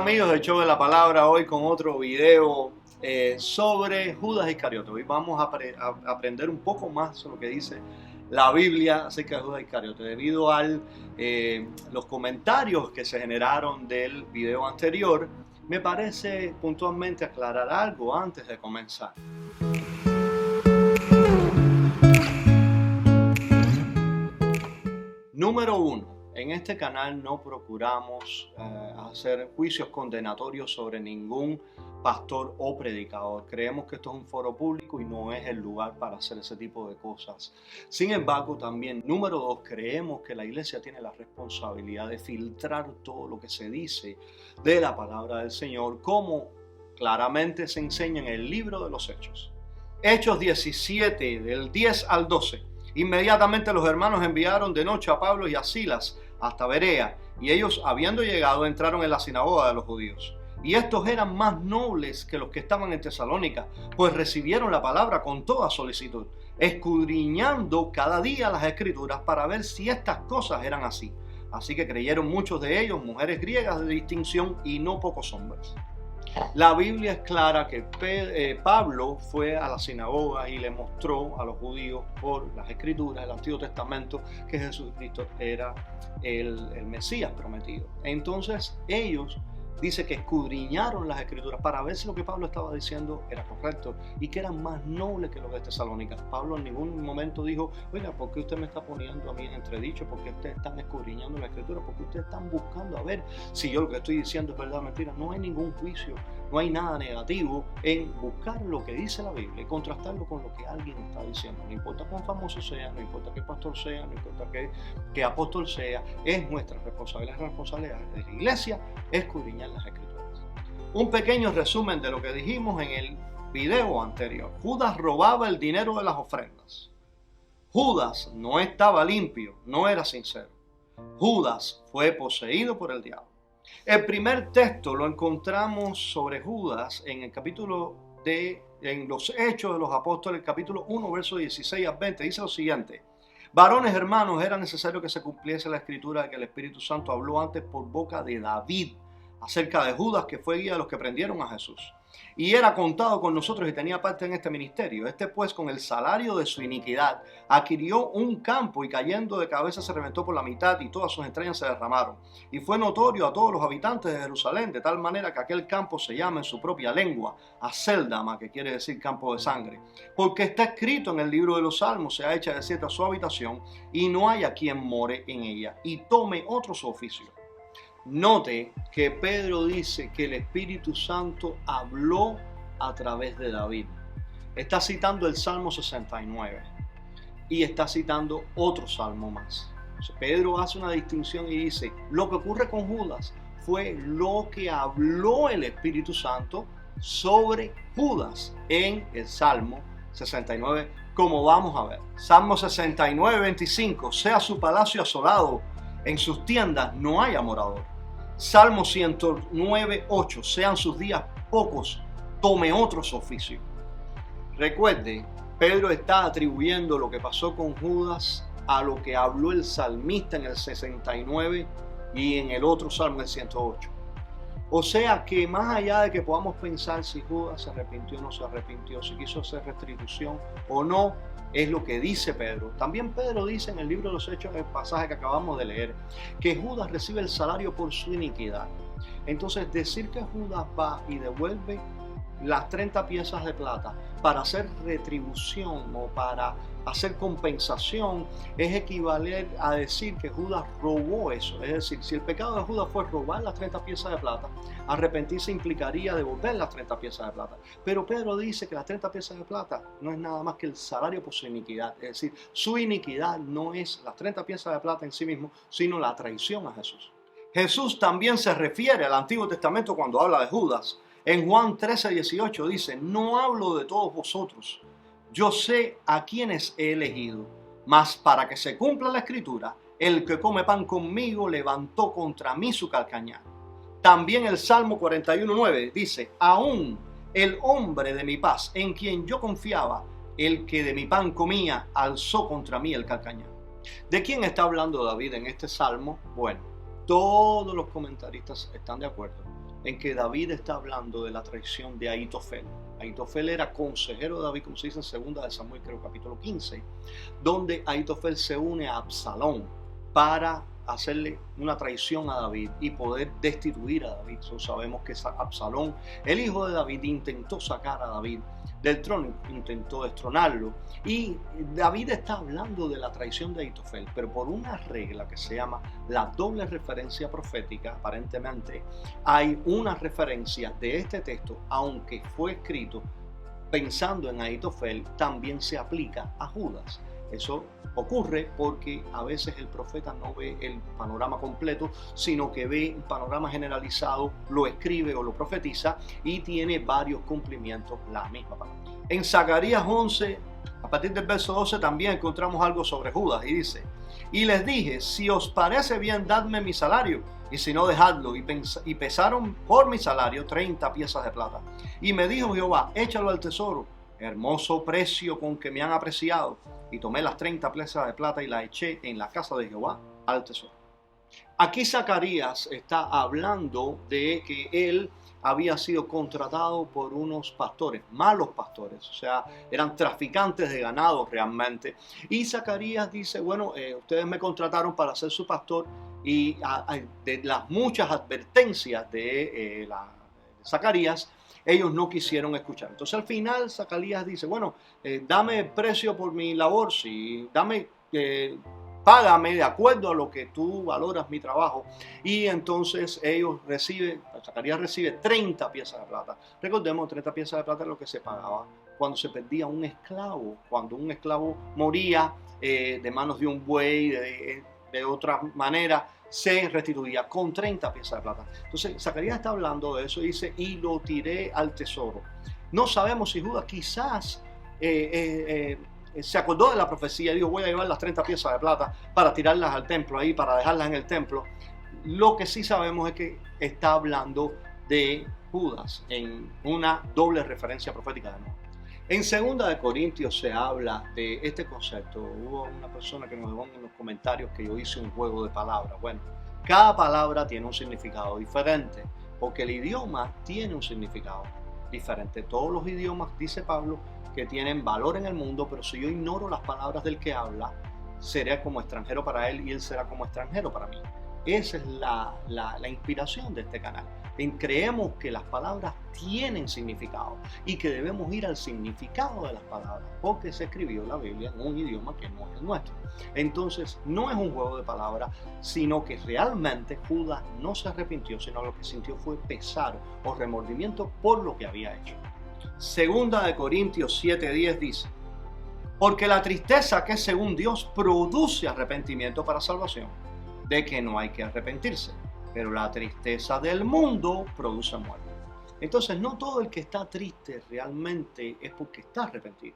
amigos del Show de la Palabra, hoy con otro video sobre Judas Iscariote. Hoy vamos a aprender un poco más sobre lo que dice la Biblia acerca de Judas Iscariote, debido a los comentarios que se generaron del video anterior. Me parece puntualmente aclarar algo antes de comenzar. Número 1. En este canal no procuramos hacer juicios condenatorios sobre ningún pastor o predicador. Creemos que esto es un foro público y no es el lugar para hacer ese tipo de cosas. Sin embargo, también, número 2, creemos que la iglesia tiene la responsabilidad de filtrar todo lo que se dice de la palabra del Señor, como claramente se enseña en el libro de los Hechos. Hechos 17, del 10 al 12. Inmediatamente los hermanos enviaron de noche a Pablo y a Silas hasta Berea, y ellos, habiendo llegado, entraron en la sinagoga de los judíos. Y estos eran más nobles que los que estaban en Tesalónica, pues recibieron la palabra con toda solicitud, escudriñando cada día las escrituras para ver si estas cosas eran así. Así que creyeron muchos de ellos, mujeres griegas de distinción y no pocos hombres. La Biblia es clara que Pablo fue a la sinagoga y le mostró a los judíos por las escrituras del Antiguo Testamento que Jesucristo era el Mesías prometido. Entonces ellos dice que escudriñaron las escrituras para ver si lo que Pablo estaba diciendo era correcto y que eran más nobles que los de Tesalónica. Pablo en ningún momento dijo: oiga, ¿por qué usted me está poniendo a mí en entredicho? ¿Por qué ustedes están escudriñando la escritura? ¿Por qué ustedes están buscando a ver si yo lo que estoy diciendo es verdad o mentira? No hay ningún juicio, no hay nada negativo en buscar lo que dice la Biblia y contrastarlo con lo que alguien está diciendo. No importa cuán famoso sea, no importa qué pastor sea, no importa qué apóstol sea, es nuestra responsabilidad, la responsabilidad de la iglesia escudriñar las escrituras. Un pequeño resumen de lo que dijimos en el video anterior. Judas robaba el dinero de las ofrendas. Judas no estaba limpio, no era sincero. Judas fue poseído por el diablo. El primer texto lo encontramos sobre Judas en el capítulo en los Hechos de los Apóstoles, capítulo 1, versos 16 a 20. Dice lo siguiente: varones hermanos, era necesario que se cumpliese la escritura de que el Espíritu Santo habló antes por boca de David acerca de Judas, que fue guía de los que prendieron a Jesús, y era contado con nosotros y tenía parte en este ministerio. Este pues, con el salario de su iniquidad, adquirió un campo y cayendo de cabeza se reventó por la mitad y todas sus entrañas se derramaron. Y fue notorio a todos los habitantes de Jerusalén, de tal manera que aquel campo se llama en su propia lengua Aceldama, que quiere decir campo de sangre, porque está escrito en el libro de los Salmos: se ha hecho desierta su habitación y no hay a quien more en ella y tome otro su oficio. Note que Pedro dice que el Espíritu Santo habló a través de David. Está citando el Salmo 69 y está citando otro salmo más. Entonces, Pedro hace una distinción y dice: lo que ocurre con Judas fue lo que habló el Espíritu Santo sobre Judas en el Salmo 69, como vamos a ver. Salmo 69, 25: sea su palacio asolado, en sus tiendas no haya morador. Salmo 109, 8: sean sus días pocos, tome otro su oficio. Recuerde, Pedro está atribuyendo lo que pasó con Judas a lo que habló el salmista en el 69 y en el otro salmo, el 108. O sea que más allá de que podamos pensar si Judas se arrepintió o no se arrepintió, si quiso hacer restitución o no, es lo que dice Pedro. También Pedro dice en el libro de los Hechos, en el pasaje que acabamos de leer, que Judas recibe el salario por su iniquidad. Entonces, decir que Judas va y devuelve las 30 piezas de plata para hacer retribución o para hacer compensación es equivaler a decir que Judas robó eso. Es decir, si el pecado de Judas fue robar las 30 piezas de plata, arrepentirse implicaría devolver las 30 piezas de plata. Pero Pedro dice que las 30 piezas de plata no es nada más que el salario por su iniquidad. Es decir, su iniquidad no es las 30 piezas de plata en sí mismo, sino la traición a Jesús. Jesús también se refiere al Antiguo Testamento cuando habla de Judas. En Juan 13, 18 dice: no hablo de todos vosotros, yo sé a quienes he elegido, mas para que se cumpla la escritura, el que come pan conmigo levantó contra mí su calcañar. También el Salmo 41, 9 dice: aún el hombre de mi paz, en quien yo confiaba, el que de mi pan comía, alzó contra mí el calcañar. ¿De quién está hablando David en este salmo? Bueno, todos los comentaristas están de acuerdo en que David está hablando de la traición de Ahitofel. Ahitofel era consejero de David, como se dice en 2 de Samuel, creo, capítulo 15, donde Ahitofel se une a Absalón para hacerle una traición a David y poder destituir a David. Sabemos que Absalón, el hijo de David, intentó sacar a David del trono, intentó destronarlo, y David está hablando de la traición de Ahitofel, pero por una regla que se llama la doble referencia profética. Aparentemente hay una referencia de este texto, aunque fue escrito pensando en Ahitofel, también se aplica a Judas. Eso ocurre porque a veces el profeta no ve el panorama completo, sino que ve un panorama generalizado, lo escribe o lo profetiza y tiene varios cumplimientos la misma palabra. En Zacarías 11, a partir del verso 12, también encontramos algo sobre Judas y dice: y les dije, si os parece bien, dadme mi salario, y si no, dejadlo. Y pesaron por mi salario 30 piezas de plata. Y me dijo Jehová, échalo al tesoro, hermoso precio con que me han apreciado. Y tomé las 30 piezas de plata y las eché en la casa de Jehová al tesoro. Aquí Zacarías está hablando de que él había sido contratado por unos pastores, malos pastores, o sea, eran traficantes de ganado realmente. Y Zacarías dice, bueno, ustedes me contrataron para ser su pastor, y de las muchas advertencias de Zacarías, ellos no quisieron escuchar. Entonces al final Zacarías dice, bueno, dame precio por mi labor, sí, págame de acuerdo a lo que tú valoras mi trabajo. Y entonces Zacarías recibe 30 piezas de plata. Recordemos, 30 piezas de plata es lo que se pagaba cuando se perdía un esclavo. Cuando un esclavo moría de manos de un buey, de otra manera, se restituía con 30 piezas de plata. Entonces Zacarías está hablando de eso y dice, y lo tiré al tesoro. No sabemos si Judas quizás se acordó de la profecía y dijo, voy a llevar las 30 piezas de plata para tirarlas al templo ahí, para dejarlas en el templo. Lo que sí sabemos es que está hablando de Judas en una doble referencia profética. En 2 de Corintios se habla de este concepto. Hubo una persona que nos dejó en los comentarios que yo hice un juego de palabras. Bueno, cada palabra tiene un significado diferente, porque el idioma tiene un significado diferente. Todos los idiomas, dice Pablo, que tienen valor en el mundo, pero si yo ignoro las palabras del que habla, seré como extranjero para él y él será como extranjero para mí. Esa es la inspiración de este canal. Creemos que las palabras tienen significado y que debemos ir al significado de las palabras, porque se escribió la Biblia en un idioma que no es el nuestro. Entonces no es un juego de palabras, sino que realmente Judas no se arrepintió, sino lo que sintió fue pesar o remordimiento por lo que había hecho. 2 de Corintios 7:10 dice, porque la tristeza que es según Dios produce arrepentimiento para salvación, de que no hay que arrepentirse, pero la tristeza del mundo produce muerte. Entonces no todo el que está triste realmente es porque está arrepentido.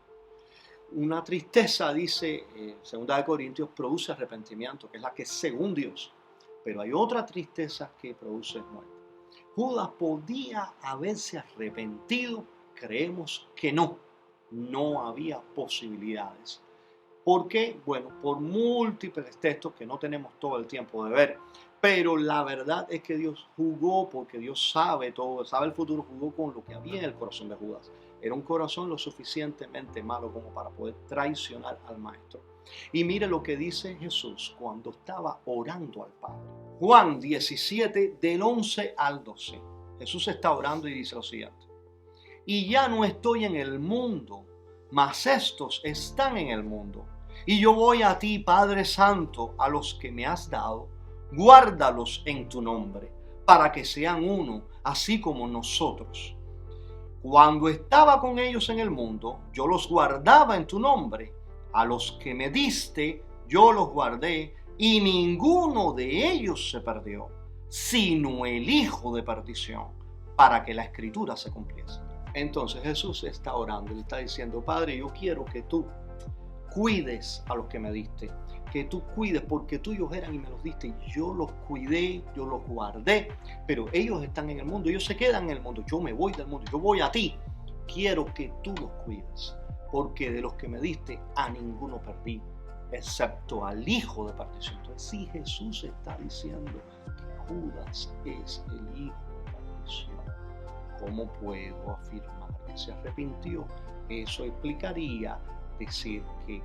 Una tristeza, dice 2 de Corintios, produce arrepentimiento, que es la que es según Dios, pero hay otra tristeza que produce muerte. Judas podía haberse arrepentido. Creemos que no había posibilidades. ¿Por qué? Bueno, por múltiples textos que no tenemos todo el tiempo de ver, pero la verdad es que Dios jugó, porque Dios sabe todo, sabe el futuro, jugó con lo que había en el corazón de Judas. Era un corazón lo suficientemente malo como para poder traicionar al Maestro. Y mire lo que dice Jesús cuando estaba orando al Padre. Juan 17, del 11 al 12. Jesús está orando y dice lo siguiente. Y ya no estoy en el mundo, mas estos están en el mundo. Y yo voy a ti, Padre Santo, a los que me has dado, guárdalos en tu nombre, para que sean uno, así como nosotros. Cuando estaba con ellos en el mundo, yo los guardaba en tu nombre. A los que me diste, yo los guardé, y ninguno de ellos se perdió, sino el hijo de perdición, para que la escritura se cumpliese. Entonces Jesús está orando y le está diciendo, Padre, yo quiero que tú cuides a los que me diste, que tú cuides, porque tuyos eran y me los diste, y yo los cuidé, yo los guardé, pero ellos están en el mundo, ellos se quedan en el mundo, yo me voy del mundo, yo voy a ti, quiero que tú los cuides, porque de los que me diste a ninguno perdí, excepto al hijo de perdición. Entonces sí, Jesús está diciendo que Judas es el hijo de perdición. ¿cómo puedo afirmar que se arrepintió? Eso implicaría decir que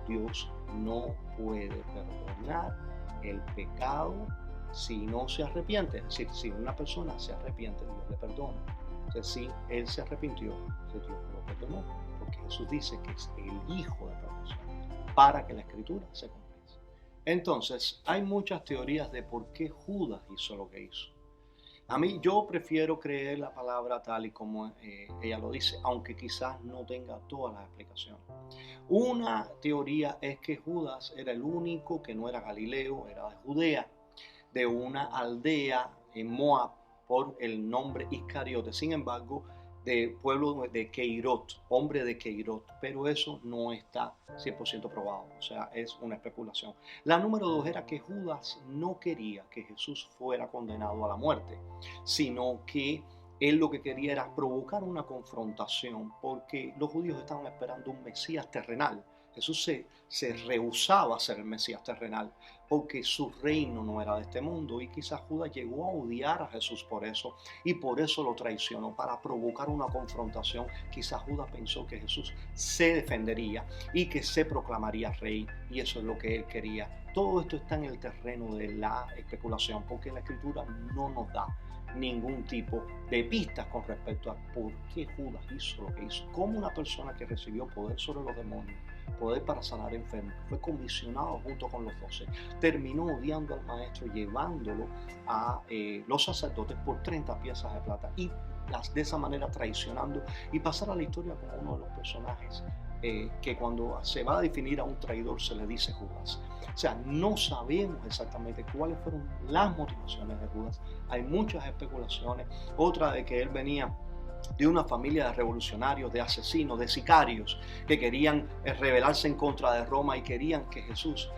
Dios no puede perdonar el pecado si no se arrepiente. Es decir, si una persona se arrepiente, Dios le perdona. Entonces, si él se arrepintió, entonces Dios lo perdonó, porque Jesús dice que es el Hijo de perfección para que la Escritura se cumpliese. Entonces, hay muchas teorías de por qué Judas hizo lo que hizo. A mí, yo prefiero creer la palabra tal y como ella lo dice, aunque quizás no tenga todas las explicaciones. Una teoría es que Judas era el único que no era galileo, era de Judea, de una aldea en Moab por el nombre Iscariote. Sin embargo, de pueblo de Keirot, hombre de Keirot, pero eso no está 100% probado, o sea, es una especulación. La número 2 era que Judas no quería que Jesús fuera condenado a la muerte, sino que él lo que quería era provocar una confrontación, porque los judíos estaban esperando un Mesías terrenal. Jesús se rehusaba a ser el Mesías terrenal porque su reino no era de este mundo, y quizás Judas llegó a odiar a Jesús por eso y por eso lo traicionó, para provocar una confrontación. Quizás Judas pensó que Jesús se defendería y que se proclamaría rey, y eso es lo que él quería. Todo esto está en el terreno de la especulación, porque la Escritura no nos da ningún tipo de pistas con respecto a por qué Judas hizo lo que hizo. Como una persona que recibió poder sobre los demonios, poder para sanar enfermos, fue comisionado junto con los 12, terminó odiando al maestro, llevándolo a los sacerdotes por 30 piezas de plata, y de esa manera traicionando, y pasar a la historia como uno de los personajes que cuando se va a definir a un traidor se le dice Judas. O sea, no sabemos exactamente cuáles fueron las motivaciones de Judas. Hay muchas especulaciones. Otra de que él venía de una familia de revolucionarios, de asesinos, de sicarios que querían rebelarse en contra de Roma y querían que Jesús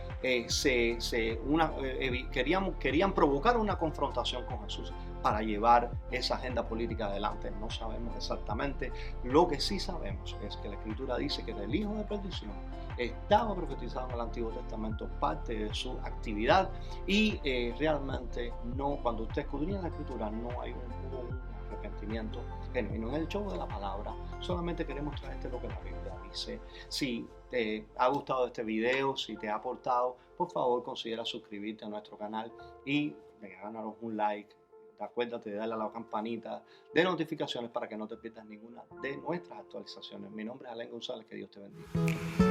querían provocar una confrontación con Jesús para llevar esa agenda política adelante. No sabemos exactamente. Lo que sí sabemos es que la Escritura dice que el hijo de perdición estaba profetizado en el Antiguo Testamento, parte de su actividad, y realmente no, cuando usted escudriña la Escritura, no hay un arrepentimiento genuino. En el show de la palabra solamente queremos traerte lo que la Biblia dice. Si te ha gustado este video, si te ha aportado, por favor considera suscribirte a nuestro canal y regálanos un like. Acuérdate de darle a la campanita de notificaciones para que no te pierdas ninguna de nuestras actualizaciones. Mi nombre es Alain González, que Dios te bendiga.